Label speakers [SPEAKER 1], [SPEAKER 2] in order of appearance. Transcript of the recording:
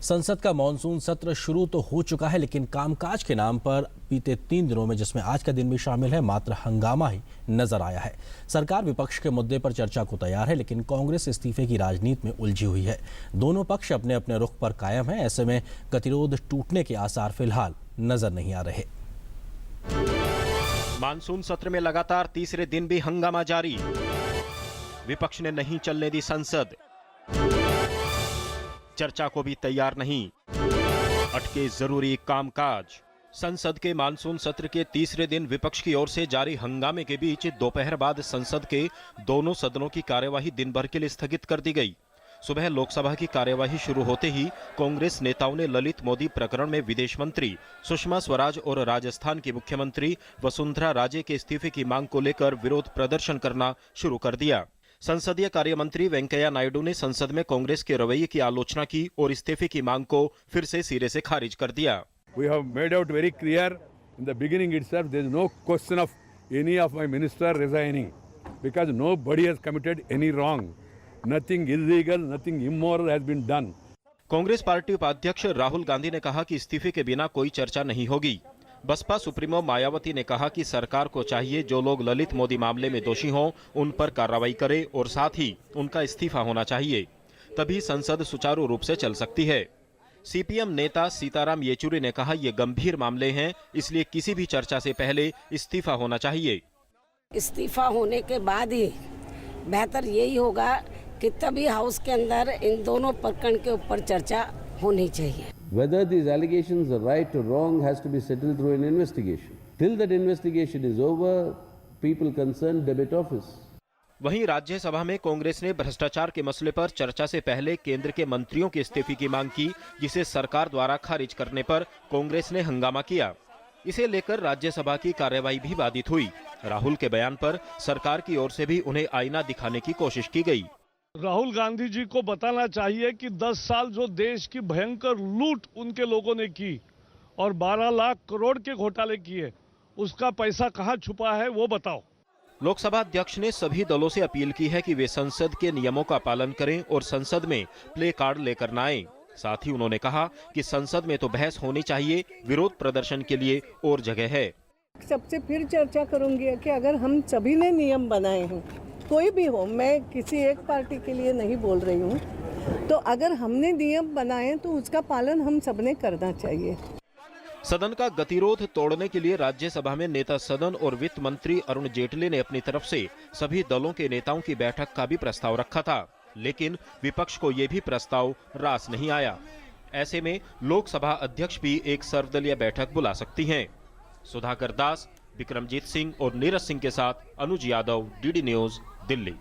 [SPEAKER 1] संसद का मानसून सत्र शुरू तो हो चुका है, लेकिन कामकाज के नाम पर बीते 3 दिनों में, जिसमें आज का दिन भी शामिल है, मात्र हंगामा ही नजर आया है। सरकार विपक्ष के मुद्दे पर चर्चा को तैयार है, लेकिन कांग्रेस इस्तीफे की राजनीति में उलझी हुई है। दोनों पक्ष अपने अपने रुख पर कायम है। ऐसे में गतिरोध टूटने के आसार फिलहाल नजर नहीं आ रहे।
[SPEAKER 2] मानसून सत्र में लगातार तीसरे दिन भी हंगामा जारी। विपक्ष ने नहीं चलने दी संसद, चर्चा को भी तैयार नहीं, अटके जरूरी कामकाज। संसद के मानसून सत्र के तीसरे दिन विपक्ष की ओर से जारी हंगामे के बीच दोपहर बाद संसद के दोनों सदनों की कार्यवाही दिन भर के लिए स्थगित कर दी गई। सुबह लोकसभा की कार्यवाही शुरू होते ही कांग्रेस नेताओं ने ललित मोदी प्रकरण में विदेश मंत्री सुषमा स्वराज और राजस्थान की मुख्यमंत्री वसुंधरा राजे के इस्तीफे की मांग को लेकर विरोध प्रदर्शन करना शुरू कर दिया। संसदीय कार्य मंत्री वेंकैया नायडू ने संसद में कांग्रेस के रवैये की आलोचना की और इस्तीफे की मांग को फिर से सिरे से खारिज कर दिया।
[SPEAKER 3] We have made out very clear in the beginning itself there is no question of any of my minister resigning because nobody has committed any wrong. Nothing illegal, nothing immoral has been done.
[SPEAKER 2] Congress party उपाध्यक्ष राहुल गांधी ने कहा कि इस्तीफे के बिना कोई चर्चा नहीं होगी। बसपा सुप्रीमो मायावती ने कहा कि सरकार को चाहिए जो लोग ललित मोदी मामले में दोषी हों उन पर कार्रवाई करे और साथ ही उनका इस्तीफा होना चाहिए, तभी संसद सुचारू रूप से चल सकती है। सीपीएम नेता सीताराम येचुरी ने कहा ये गंभीर मामले हैं, इसलिए किसी भी चर्चा से पहले इस्तीफा होना चाहिए।
[SPEAKER 4] इस्तीफा होने के बाद ही बेहतर यही होगा कि तभी हाउस के अंदर इन दोनों प्रकरण के ऊपर चर्चा होनी चाहिए।
[SPEAKER 5] Whether these allegations are right or wrong has to be settled through an investigation. Till that investigation is over, people concerned debate office.
[SPEAKER 2] वहीं राज्यसभा में कांग्रेस ने भ्रष्टाचार के मसले पर चर्चा से पहले केंद्र के मंत्रियों के इस्तीफे की मांग की, जिसे सरकार द्वारा खारिज करने पर कांग्रेस ने हंगामा किया। इसे लेकर राज्यसभा की कार्यवाही भी बाधित हुई। राहुल के बयान पर सरकार की ओर से भी उन्हें आईना दिखाने की कोशिश की गई।
[SPEAKER 6] राहुल गांधी जी को बताना चाहिए कि 10 साल जो देश की भयंकर लूट उनके लोगों ने की और 12 लाख करोड़ के घोटाले किए, उसका पैसा कहां छुपा है वो बताओ।
[SPEAKER 2] लोकसभा अध्यक्ष ने सभी दलों से अपील की है कि वे संसद के नियमों का पालन करें और संसद में प्ले कार्ड लेकर न आएं। साथ ही उन्होंने कहा कि संसद में तो बहस होनी चाहिए, विरोध प्रदर्शन के लिए और जगह है।
[SPEAKER 7] सबसे फिर चर्चा करूंगी कि अगर हम सभी ने नियम बनाए हैं, कोई भी हो, मैं किसी एक पार्टी के लिए नहीं बोल रही हूँ, तो अगर हमने नियम बनाए तो उसका पालन हम सबने करना चाहिए।
[SPEAKER 2] सदन का गतिरोध तोड़ने के लिए राज्यसभा में नेता सदन और वित्त मंत्री अरुण जेटली ने अपनी तरफ से सभी दलों के नेताओं की बैठक का भी प्रस्ताव रखा था, लेकिन विपक्ष को ये भी प्रस्ताव रास नहीं आया। ऐसे में लोकसभा अध्यक्ष भी एक सर्वदलीय बैठक बुला सकती हैं। सुधाकर दास, विक्रमजीत सिंह और नीरज सिंह के साथ अनुज यादव, डीडी न्यूज, दिल्ली।